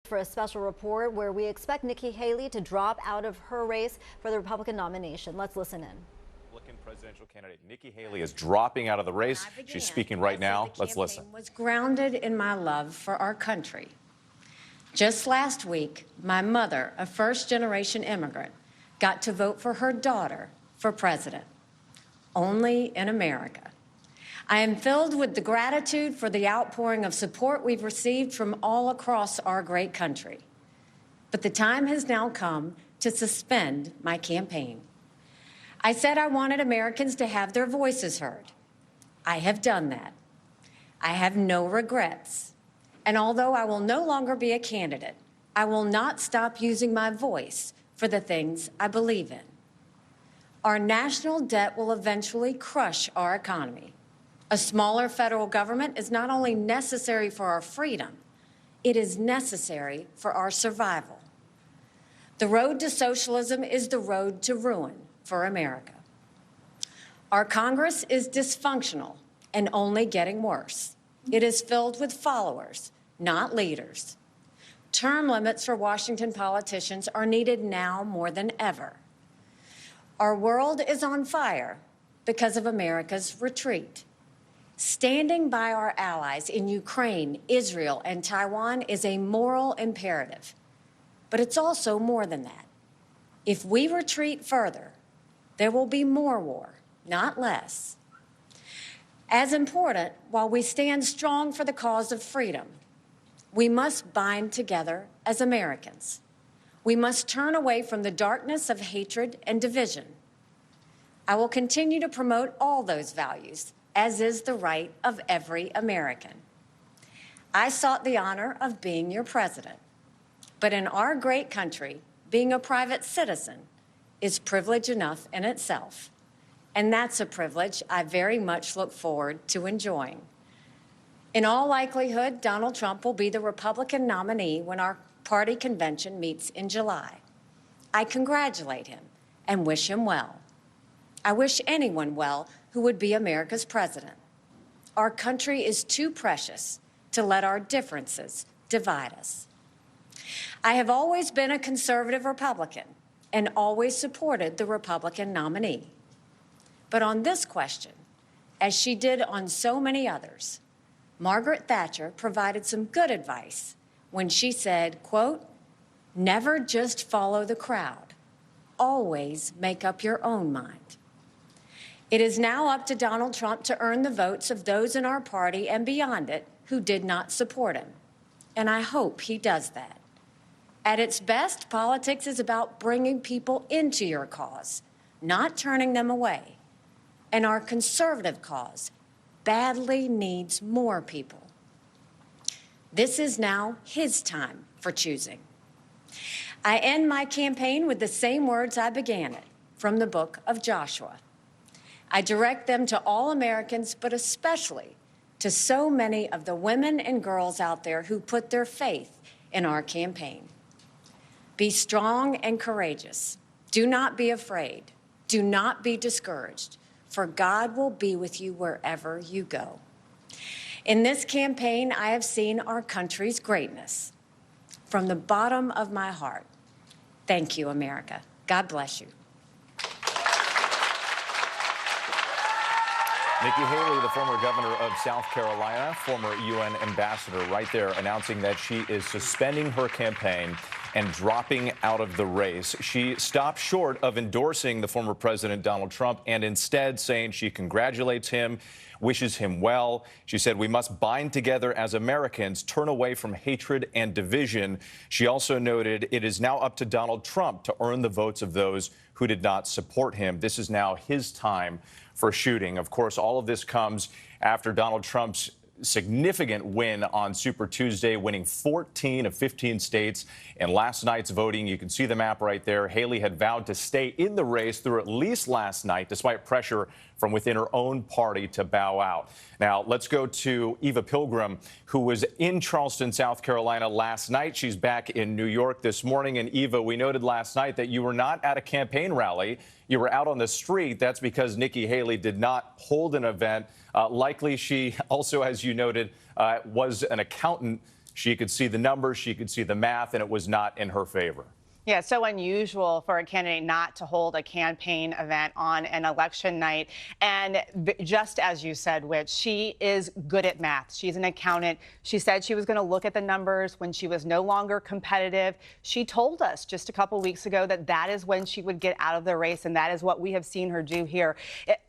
For a special report where we expect Nikki Haley to drop out of her race for the Republican nomination. Let's listen in. Republican presidential candidate Nikki Haley is dropping out of the race. She's speaking right now. Let's listen. Was grounded in my love for our country. Just last week, my mother, a first-generation immigrant, got to vote for her daughter for president. Only in America. I am filled with the gratitude for the outpouring of support we've received from all across our great country. But the time has now come to suspend my campaign. I said I wanted Americans to have their voices heard. I have done that. I have no regrets. And although I will no longer be a candidate, I will not stop using my voice for the things I believe in. Our national debt will eventually crush our economy. A smaller federal government is not only necessary for our freedom, it is necessary for our survival. The road to socialism is the road to ruin for America. Our Congress is dysfunctional and only getting worse. It is filled with followers, not leaders. Term limits for Washington politicians are needed now more than ever. Our world is on fire because of America's retreat. Standing by our allies in Ukraine, Israel, and Taiwan is a moral imperative. But it's also more than that. If we retreat further, there will be more war, not less. As important, while we stand strong for the cause of freedom, we must bind together as Americans. We must turn away from the darkness of hatred and division. I will continue to promote all those values, as is the right of every American. I sought the honor of being your president. But in our great country, being a private citizen is privilege enough in itself. And that's a privilege I very much look forward to enjoying. In all likelihood, Donald Trump will be the Republican nominee when our party convention meets in July. I congratulate him and wish him well. I wish anyone well who would be America's president. Our country is too precious to let our differences divide us. I have always been a conservative Republican and always supported the Republican nominee. But on this question, as she did on so many others, Margaret Thatcher provided some good advice when she said, quote, "Never just follow the crowd. Always make up your own mind." It is now up to Donald Trump to earn the votes of those in our party and beyond it who did not support him. And I hope he does that. At its best, politics is about bringing people into your cause, not turning them away. And our conservative cause badly needs more people. This is now his time for choosing. I end my campaign with the same words I began it, from the book of Joshua. I direct them to all Americans, but especially to so many of the women and girls out there who put their faith in our campaign. Be strong and courageous. Do not be afraid. Do not be discouraged, for God will be with you wherever you go. In this campaign, I have seen our country's greatness. From the bottom of my heart, thank you, America. God bless you. Nikki Haley, the former governor of South Carolina, former UN ambassador, right there announcing that she is suspending her campaign and dropping out of the race. She stopped short of endorsing the former president, Donald Trump, and instead saying she congratulates him, wishes him well. She said we must bind together as Americans, turn away from hatred and division. She also noted it is now up to Donald Trump to earn the votes of those who did not support him. This is now his time for shooting. Of course, all of this comes after Donald Trump's significant win on Super Tuesday, winning 14 of 15 states. In last night's voting, you can see the map right there. Haley had vowed to stay in the race through at least last night, despite pressure from within her own party to bow out. Now, let's go to Eva Pilgrim, who was in Charleston, South Carolina last night. She's back in New York this morning. And Eva, we noted last night that you were not at a campaign rally. You were out on the street. That's because Nikki Haley did not hold an event. Likely she also, as you noted, was an accountant. She could see the numbers, she could see the math, and it was not in her favor. Yeah, so unusual for a candidate not to hold a campaign event on an election night. And just as you said, Whit, she is good at math. She's an accountant. She said she was going to look at the numbers when she was no longer competitive. She told us just a couple weeks ago that that is when she would get out of the race, and that is what we have seen her do here.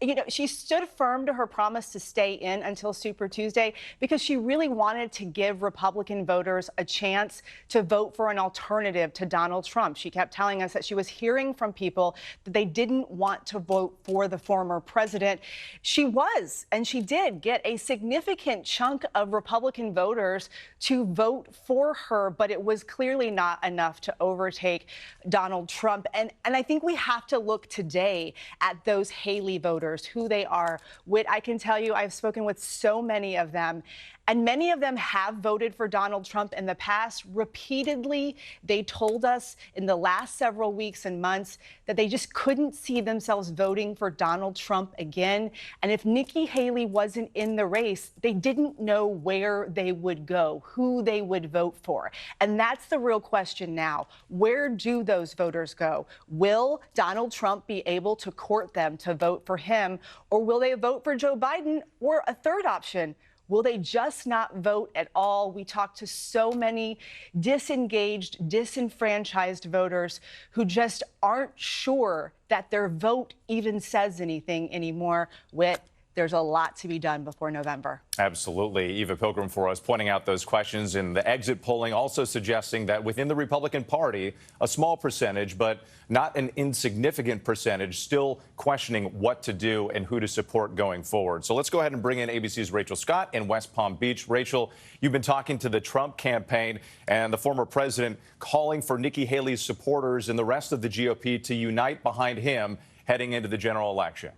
You know, she stood firm to her promise to stay in until Super Tuesday because she really wanted to give Republican voters a chance to vote for an alternative to Donald Trump. She kept telling us that she was hearing from people that they didn't want to vote for the former president. She was, and she did get a significant chunk of Republican voters to vote for her, but it was clearly not enough to overtake Donald Trump. And I think we have to look today at those Haley voters, who they are. Whit, I can tell you, I've spoken with so many of them, and many of them have voted for Donald Trump in the past. Repeatedly, they told us in the last several weeks and months that they just couldn't see themselves voting for Donald Trump again. And if Nikki Haley wasn't in the race, they didn't know where they would go, who they would vote for. And that's the real question now. Where do those voters go? Will Donald Trump be able to court them to vote for him, or will they vote for Joe Biden, or a third option? Will they just not vote at all? We talked to so many disengaged, disenfranchised voters who just aren't sure that their vote even says anything anymore. Whit, there's a lot to be done before November. Absolutely. Eva Pilgrim for us pointing out those questions, and the exit polling also suggesting that within the Republican Party, a small percentage, but not an insignificant percentage, still questioning what to do and who to support going forward. So let's go ahead and bring in ABC's Rachel Scott in West Palm Beach. Rachel, you've been talking to the Trump campaign and the former president calling for Nikki Haley's supporters and the rest of the GOP to unite behind him heading into the general election.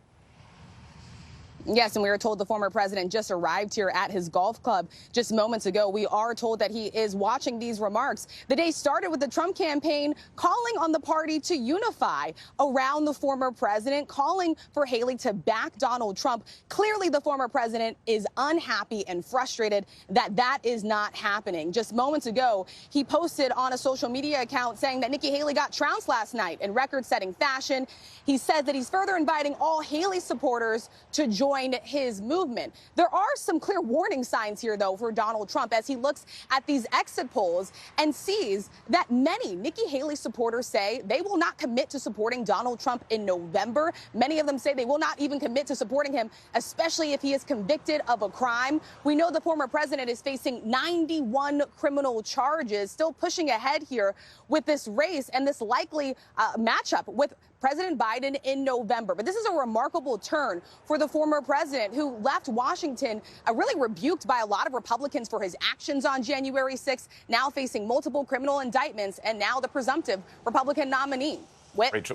Yes, and we were told the former president just arrived here at his golf club just moments ago. We are told that he is watching these remarks. The day started with the Trump campaign calling on the party to unify around the former president, calling for Haley to back Donald Trump. Clearly, the former president is unhappy and frustrated that that is not happening. Just moments ago, he posted on a social media account saying that Nikki Haley got trounced last night in record-setting fashion. He said that he's further inviting all Haley supporters to join his movement. There are some clear warning signs here, though, for Donald Trump as he looks at these exit polls and sees that many Nikki Haley supporters say they will not commit to supporting Donald Trump in November. Many of them say they will not even commit to supporting him, especially if he is convicted of a crime. We know the former president is facing 91 criminal charges, still pushing ahead here with this race and this likely matchup with President Biden in November. But this is a remarkable turn for the former president, who left Washington really rebuked by a lot of Republicans for his actions on January 6th, now facing multiple criminal indictments, and now the presumptive Republican nominee.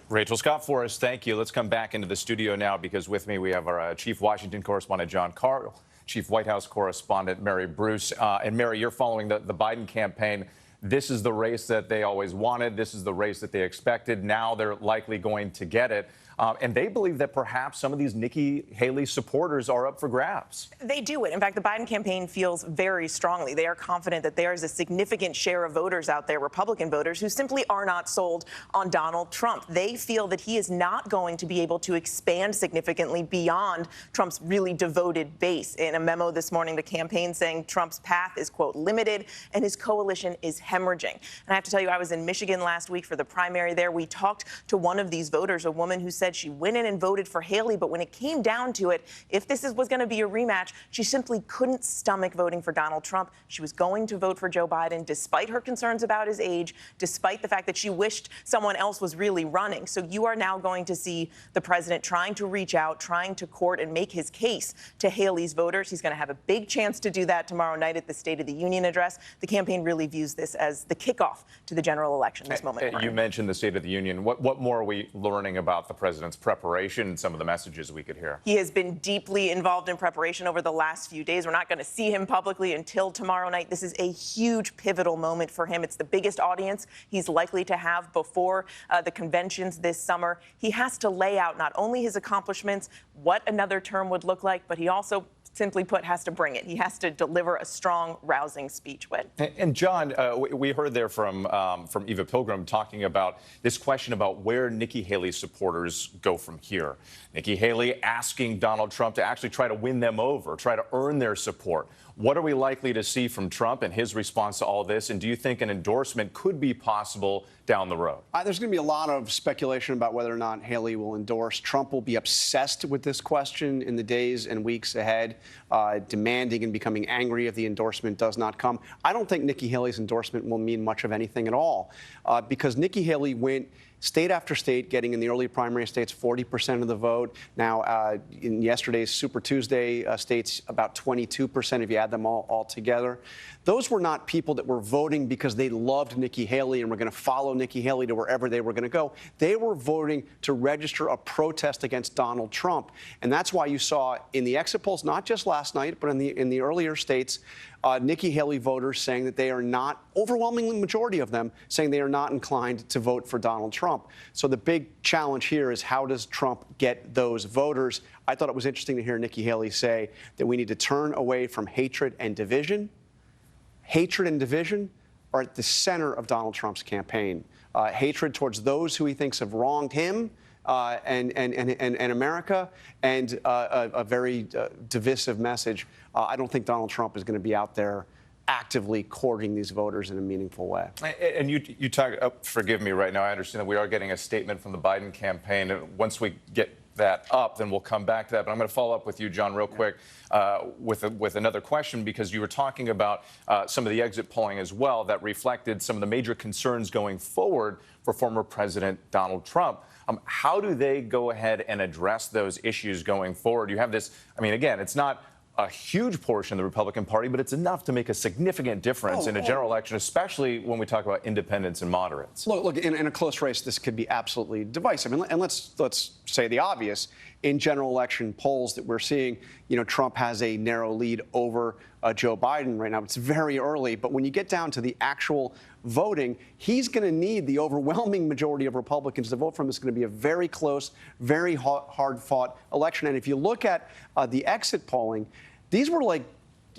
Rachel Scott for us, thank you. Let's come back into the studio now, because with me we have our chief Washington correspondent, John Carl, chief White House correspondent, Mary Bruce. And Mary, you're following the Biden campaign. This is the race that they always wanted. This is the race that they expected. Now they're likely going to get it. And they believe that perhaps some of these Nikki Haley supporters are up for grabs. They do it. In fact, the Biden campaign feels very strongly. They are confident that there is a significant share of voters out there, Republican voters, who simply are not sold on Donald Trump. They feel that he is not going to be able to expand significantly beyond Trump's really devoted base. In a memo this morning, the campaign saying Trump's path is, quote, limited, and his coalition is hemorrhaging. And I have to tell you, I was in Michigan last week for the primary there. We talked to one of these voters, a woman who said she went in and voted for Haley, but when it came down to it, if this was going to be a rematch, she simply couldn't stomach voting for Donald Trump. She was going to vote for Joe Biden, despite her concerns about his age, despite the fact that she wished someone else was really running. So you are now going to see the president trying to reach out, trying to court and make his case to Haley's voters. He's going to have a big chance to do that tomorrow night at the State of the Union address. The campaign really views this as the kickoff to the general election this moment. You mentioned the State of the Union. What more are we learning about the president's preparation and some of the messages we could hear? He has been deeply involved in preparation over the last few days. We're not going to see him publicly until tomorrow night. This is a huge pivotal moment for him. It's the biggest audience he's likely to have before the conventions this summer. He has to lay out not only his accomplishments, what another term would look like, but he also simply put, has to bring it. He has to deliver a strong, rousing speech, Whit. And John, we heard there from Eva Pilgrim talking about this question about where Nikki Haley's supporters go from here. Nikki Haley asking Donald Trump to actually try to win them over, try to earn their support. What are we likely to see from Trump and his response to all this? And do you think an endorsement could be possible down the road? There's going to be a lot of speculation about whether or not Haley will endorse. Trump will be obsessed with this question in the days and weeks ahead, demanding and becoming angry if the endorsement does not come. I don't think Nikki Haley's endorsement will mean much of anything at all, because Nikki Haley went state after state, getting in the early primary states 40% of the vote. Now, in yesterday's Super Tuesday states, about 22% if you add them all together. Those were not people that were voting because they loved Nikki Haley and were going to follow Nikki Haley to wherever they were going to go. They were voting to register a protest against Donald Trump. And that's why you saw in the exit polls, not just last night, but in the earlier states, Nikki Haley voters saying that they are not, overwhelmingly majority of them, saying they are not inclined to vote for Donald Trump. So the big challenge here is, how does Trump get those voters? I thought it was interesting to hear Nikki Haley say that we need to turn away from hatred and division. Hatred and division are at the center of Donald Trump's campaign. Hatred towards those who he thinks have wronged him and America, and a very divisive message. I don't think Donald Trump is going to be out there actively courting these voters in a meaningful way. And you talk, forgive me right now, I understand that we are getting a statement from the Biden campaign. Once we get that up, then we'll come back to that. But I'm going to follow up with you, John, real quick with another question, because you were talking about some of the exit polling as well that reflected some of the major concerns going forward for former President Donald Trump. How do they go ahead and address those issues going forward? You have this, I mean, again, it's not a huge portion of the Republican Party, but it's enough to make a significant difference in a general election, especially when we talk about independents and moderates. Look, in a close race, this could be absolutely divisive. And let's say the obvious. In general election polls that we're seeing, Trump has a narrow lead over Joe Biden right now. It's very early, but when you get down to the actual voting, he's going to need the overwhelming majority of Republicans to vote for him. It's going to be a very close, very hard-fought election. And if you look at the exit polling, these were like,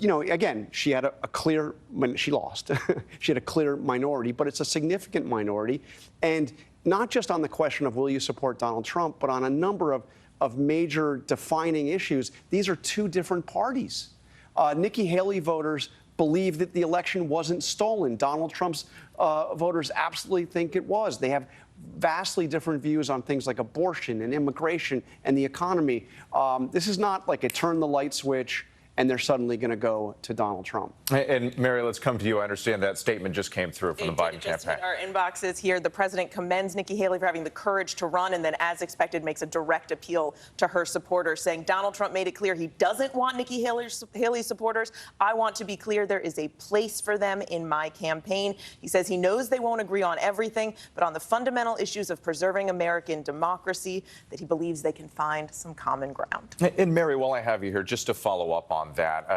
again, she had a clear, she lost. She had a clear minority, but it's a significant minority. And not just on the question of will you support Donald Trump, but on a number of major defining issues. These are two different parties. Nikki Haley voters believe that the election wasn't stolen. Donald Trump's voters absolutely think it was. They have vastly different views on things like abortion and immigration and the economy. This is not like a turn the light switch and they're suddenly going to go to Donald Trump. And Mary, let's come to you. I understand that statement just came through from the Biden campaign. Our inboxes here. The president commends Nikki Haley for having the courage to run, and then, as expected, makes a direct appeal to her supporters, saying Donald Trump made it clear he doesn't want Nikki Haley's supporters. I want to be clear, there is a place for them in my campaign. He says he knows they won't agree on everything, but on the fundamental issues of preserving American democracy, that he believes they can find some common ground. And Mary, while I have you here, just to follow up on that,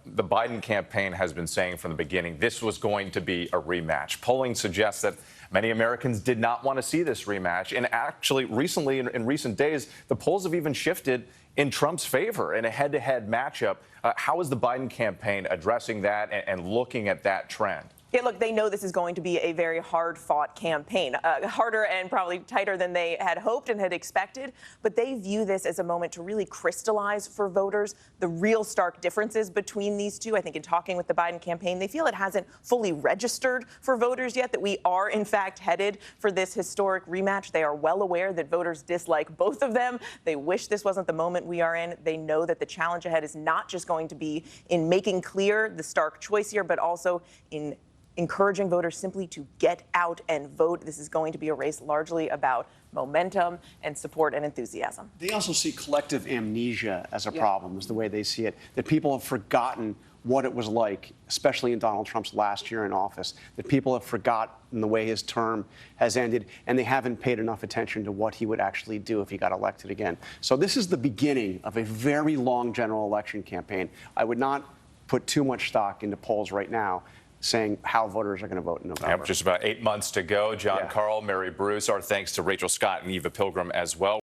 the Biden campaign has been saying from the beginning this was going to be a rematch. Polling suggests that many Americans did not want to see this rematch. And actually, recently, in recent days, the polls have even shifted in Trump's favor in a head-to-head matchup. How is the Biden campaign addressing that and looking at that trend? Yeah, look, they know this is going to be a very hard-fought campaign, harder and probably tighter than they had hoped and had expected. But they view this as a moment to really crystallize for voters the real stark differences between these two. I think in talking with the Biden campaign, they feel it hasn't fully registered for voters yet that we are, in fact, headed for this historic rematch. They are well aware that voters dislike both of them. They wish this wasn't the moment we are in. They know that the challenge ahead is not just going to be in making clear the stark choice here, but also in encouraging voters simply to get out and vote. This is going to be a race largely about momentum and support and enthusiasm. They also see collective amnesia as a problem, is the way they see it, that people have forgotten what it was like, especially in Donald Trump's last year in office, that people have forgotten the way his term has ended, and they haven't paid enough attention to what he would actually do if he got elected again. So this is the beginning of a very long general election campaign. I would not put too much stock into polls right now saying how voters are going to vote in November. Just about 8 months to go. John Carl, Mary Bruce, our thanks to Rachel Scott and Eva Pilgrim as well.